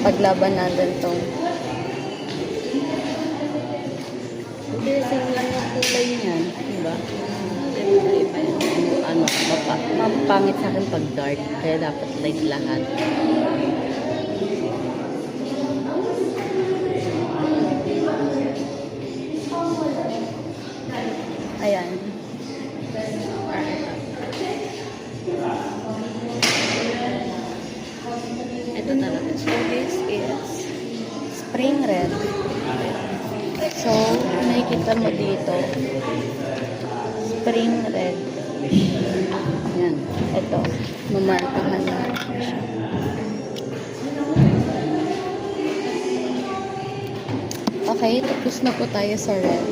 paglaban natin tong Kasi lang yung kulay niyan. diba? Siyempre, iba yun. Ano, mapangit sa akin pag dark, kaya dapat light lahat. Ayan. Ito talaga. So this is spring red. So, nakikita mo dito, spring red. Yan. Ito. Mamarkahan natin siya. Okay, tapos na po tayo sa red.